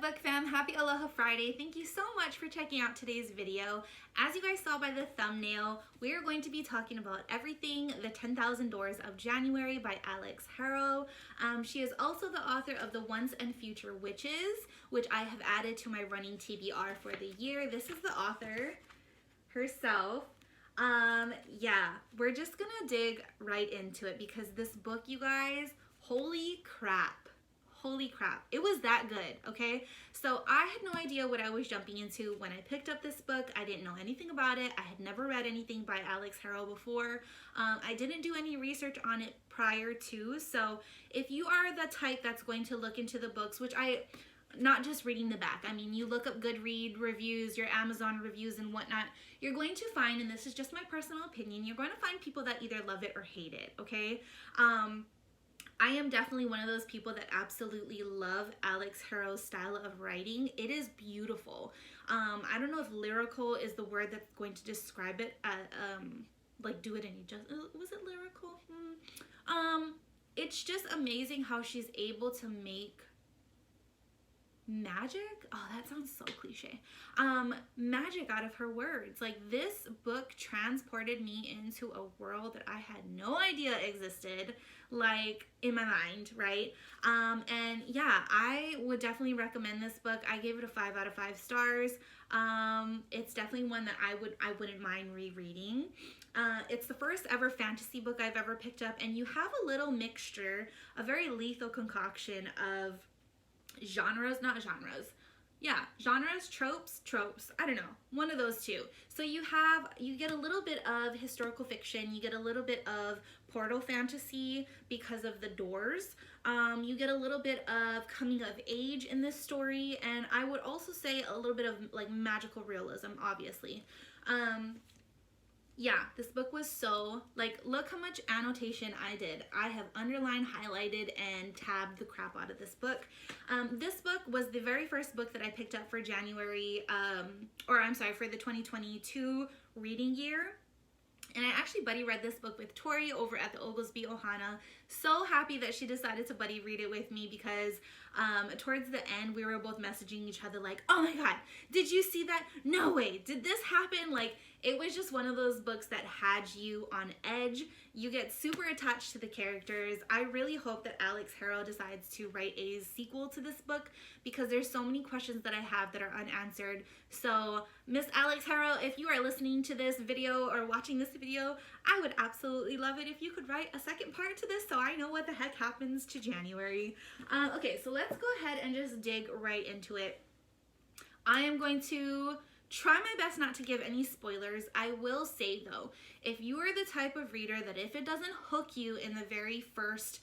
book fam, happy Aloha Friday. Thank you so much for checking out today's video. As you guys saw by the thumbnail, we are going to be talking about everything The 10,000 Doors of January by Alix Harrow. She is also the author of The Once and Future Witches, which I have added to my running TBR for the year. This is the author herself. Yeah, we're just gonna dig right into it because this book, you guys, holy crap. Holy crap, it was that good, okay? So I had no idea what I was jumping into when I picked up this book. I didn't know anything about it. I had never read anything by Alix Harrow before. I didn't do any research on it prior to, so if you are the type that's going to look into the books, which not just reading the back, I mean, you look up Goodreads reviews, your Amazon reviews and whatnot, you're going to find, and this is just my personal opinion, you're going to find people that either love it or hate it, okay? I am definitely one of those people that absolutely love Alix Harrow's style of writing. It is beautiful. I don't know if lyrical is the word that's going to describe it. Like do it any justice. Was it lyrical? It's just amazing how she's able to make magic. Oh, that sounds so cliche. Magic out of her words. Like, this book transported me into a world that I had no idea existed, like, in my mind, right? And yeah, I would definitely recommend this book. I gave it a 5 out of 5 stars. It's definitely one that I wouldn't mind rereading. It's the first ever fantasy book I've ever picked up, and you have a little mixture, a very lethal concoction of genres, tropes, I don't know, one of those two. So you get a little bit of historical fiction, you get a little bit of portal fantasy because of the doors, you get a little bit of coming of age in this story, and I would also say a little bit of like magical realism, obviously. Yeah, this book was so, like, look how much annotation I did. I have underlined, highlighted, and tabbed the crap out of this book. This book was the very first book that I picked up for January, for the 2022 reading year. And I actually buddy read this book with Tori over at the Oglesby OHANA. So happy that she decided to buddy read it with me because towards the end we were both messaging each other like, oh my god, did you see that? No way, did this happen? Like, it was just one of those books that had you on edge. You get super attached to the characters. I really hope that Alix Harrow decides to write a sequel to this book because there's so many questions that I have that are unanswered. So Miss Alix Harrow, if you are listening to this video or watching this video, I would absolutely love it if you could write a second part to this so I know what the heck happens to January. Okay, so let's go ahead and just dig right into it. I am going to try my best not to give any spoilers. I will say though, if you are the type of reader that if it doesn't hook you in the very first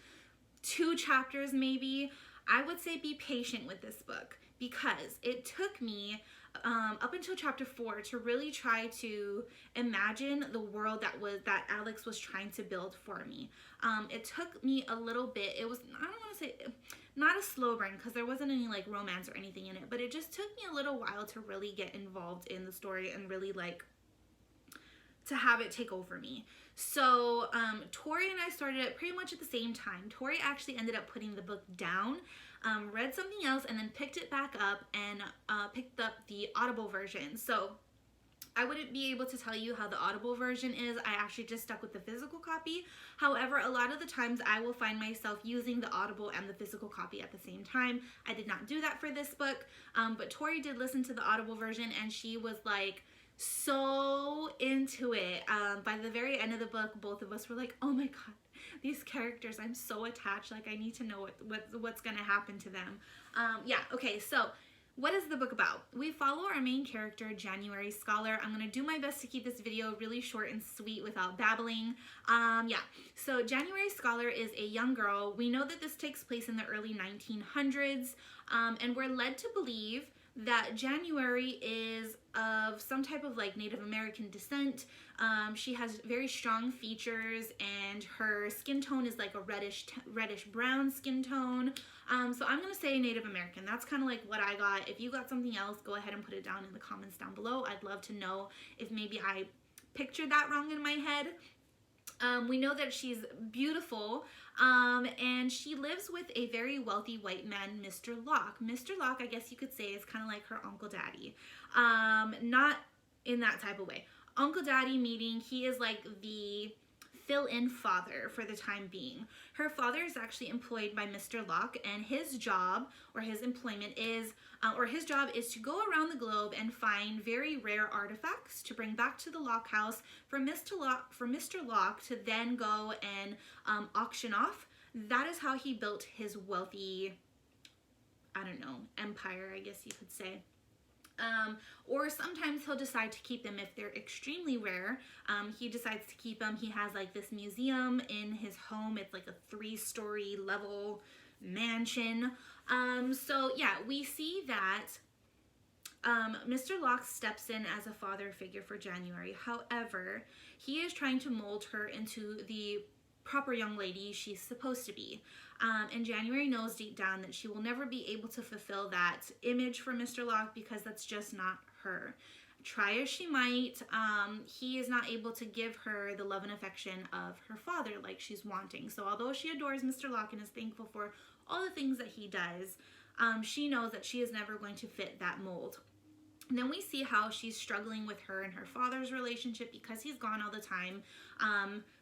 2 chapters maybe, I would say be patient with this book because it took me up until chapter 4 to really try to imagine the world that Alix was trying to build for me. It took me a little bit. It was, I don't want to say not a slow burn because there wasn't any like romance or anything in it, but it just took me a little while to really get involved in the story and really like to have it take over me. So Tori and I started it pretty much at the same time. Tori actually ended up putting the book down, read something else, and then picked it back up and picked up the Audible version. So I wouldn't be able to tell you how the Audible version is. I actually just stuck with the physical copy. However, a lot of the times I will find myself using the Audible and the physical copy at the same time. I did not do that for this book, but Tori did listen to the Audible version and she was like so into it. By the very end of the book, both of us were like, oh my god, these characters, I'm so attached, like I need to know what's gonna happen to them. Yeah, okay, so what is the book about? We follow our main character, January Scholar. I'm going to do my best to keep this video really short and sweet without babbling. Yeah, so January Scholar is a young girl. We know that this takes place in the early 1900s, and we're led to believe that January is of some type of like Native American descent. She has very strong features and her skin tone is like a reddish brown skin tone. So I'm gonna say Native American. That's kind of like what I got. If you got something else, go ahead and put it down in the comments down below. I'd love to know if maybe I pictured that wrong in my head. We know that she's beautiful, and she lives with a very wealthy white man, Mr. Locke. Mr. Locke, I guess you could say, is kind of like her Uncle Daddy. Not in that type of way. Uncle Daddy meaning he is like the fill-in father for the time being. Her father is actually employed by Mr. Locke, and his job or his employment is, his job is to go around the globe and find very rare artifacts to bring back to the Locke house for Mr. Locke to then go and auction off. That is how he built his wealthy, I don't know, empire, I guess you could say. Or sometimes he'll decide to keep them if they're extremely rare. He decides to keep them. He has like this museum in his home. It's like a 3-story level mansion. So yeah, we see that Mr. Locke steps in as a father figure for January. However, he is trying to mold her into the proper young lady she's supposed to be. And January knows deep down that she will never be able to fulfill that image for Mr. Locke because that's just not her. Try as she might, he is not able to give her the love and affection of her father like she's wanting. So although she adores Mr. Locke and is thankful for all the things that he does, she knows that she is never going to fit that mold. And then we see how she's struggling with her and her father's relationship because he's gone all the time.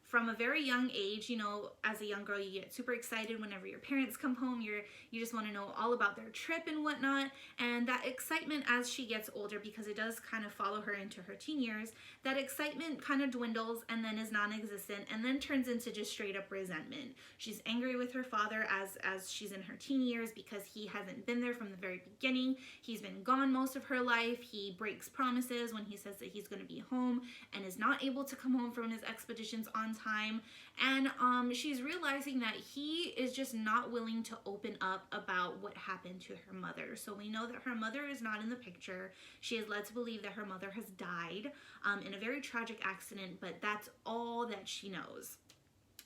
From a very young age, you know, as a young girl, you get super excited whenever your parents come home. You just want to know all about their trip and whatnot. And that excitement as she gets older, because it does kind of follow her into her teen years, that excitement kind of dwindles and then is non-existent and then turns into just straight up resentment. She's angry with her father as she's in her teen years because he hasn't been there from the very beginning. He's been gone most of her life. He breaks promises when he says that he's going to be home and is not able to come home from his expeditions on time. And she's realizing that he is just not willing to open up about what happened to her mother. So we know that her mother is not in the picture. She is led to believe that her mother has died in a very tragic accident, but that's all that she knows.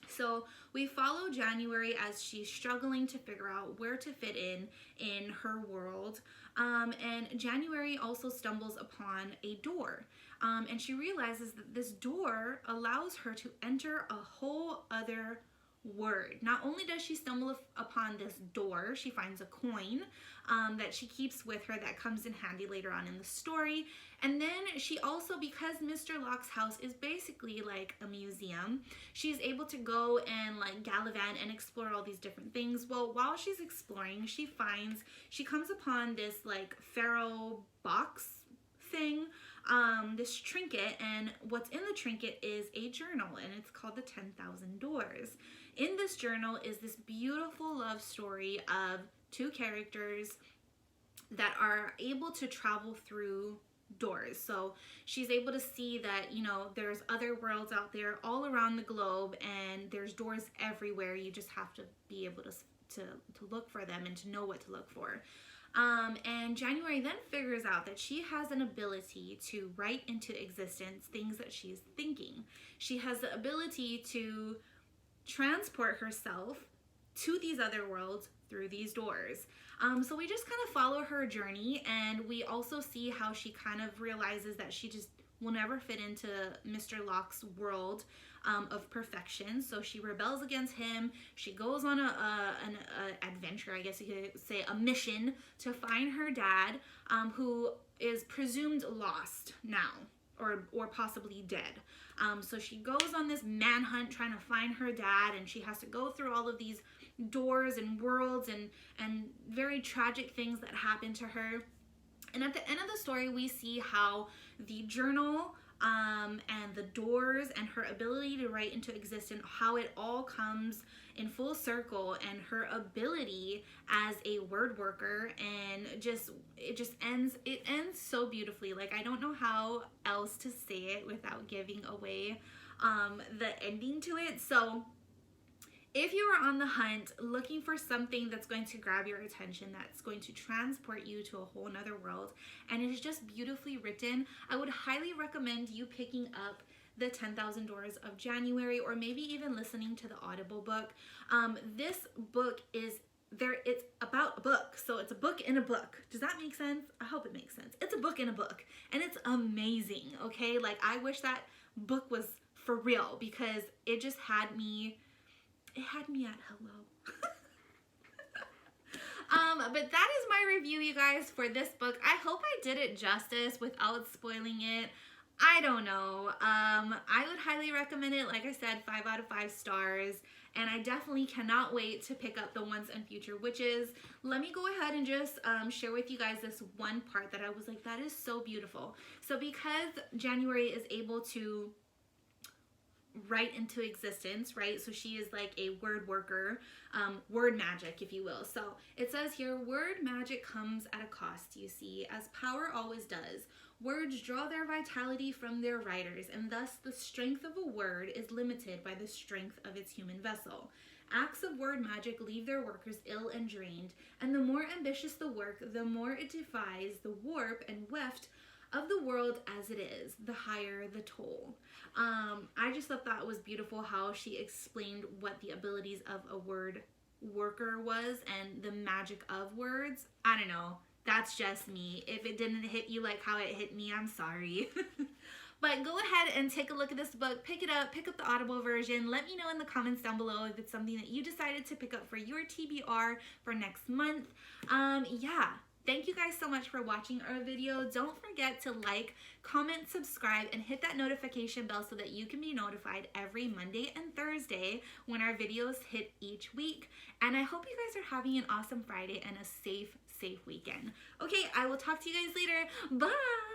So we follow January as she's struggling to figure out where to fit in her world. And January also stumbles upon a door. And she realizes that this door allows her to enter a whole other word. Not only does she stumble upon this door, she finds a coin that she keeps with her that comes in handy later on in the story. And then she also, because Mr. Locke's house is basically like a museum, she's able to go and like gallivant and explore all these different things. Well, while she's exploring, she comes upon this like Pharaoh box thing, this trinket, and what's in the trinket is a journal, and it's called the 10,000 Doors. In this journal is this beautiful love story of two characters that are able to travel through doors. So she's able to see that, you know, there's other worlds out there all around the globe, and there's doors everywhere. You just have to be able to look for them and to know what to look for. And January then figures out that she has an ability to write into existence things that she's thinking. She has the ability to transport herself to these other worlds through these doors. So we just kind of follow her journey, and we also see how she kind of realizes that she just will never fit into Mr. Locke's world of perfection. So she rebels against him. She goes on an adventure, I guess you could say, a mission to find her dad, who is presumed lost now, or possibly dead. So she goes on this manhunt trying to find her dad, and she has to go through all of these doors and worlds and very tragic things that happen to her. And at the end of the story, we see how the journal and the doors and her ability to write into existence, how it all comes in full circle, and her ability as a word worker, and it ends so beautifully. Like, I don't know how else to say it without giving away the ending to it. So if you are on the hunt looking for something that's going to grab your attention, that's going to transport you to a whole nother world, and it is just beautifully written, I would highly recommend you picking up the 10,000 Doors of January, or maybe even listening to the Audible book. This book it's about a book, so it's a book in a book. Does that make sense? I hope it makes sense. It's a book in a book, and it's amazing, okay? Like, I wish that book was for real, because it just had me, at hello. But that is my review, you guys, for this book. I hope I did it justice without spoiling it. I don't know. I would highly recommend it. Like I said, 5 out of 5 stars. And I definitely cannot wait to pick up the Once and Future Witches. Let me go ahead and just share with you guys this one part that I was like, that is so beautiful. So because January is able to write into existence, right? So she is like a word worker, word magic, if you will. So it says here, word magic comes at a cost, you see, as power always does. Words draw their vitality from their writers, and thus the strength of a word is limited by the strength of its human vessel. Acts of word magic leave their workers ill and drained, and the more ambitious the work, the more it defies the warp and weft of the world as it is, the higher the toll. I just thought that was beautiful how she explained what the abilities of a word worker was and the magic of words. I don't know. That's just me. If it didn't hit you like how it hit me, I'm sorry. But go ahead and take a look at this book. Pick it up. Pick up the Audible version. Let me know in the comments down below if it's something that you decided to pick up for your TBR for next month. Yeah. Thank you guys so much for watching our video. Don't forget to like, comment, subscribe, and hit that notification bell so that you can be notified every Monday and Thursday when our videos hit each week. And I hope you guys are having an awesome Friday and a safe weekend. Okay, I will talk to you guys later. Bye!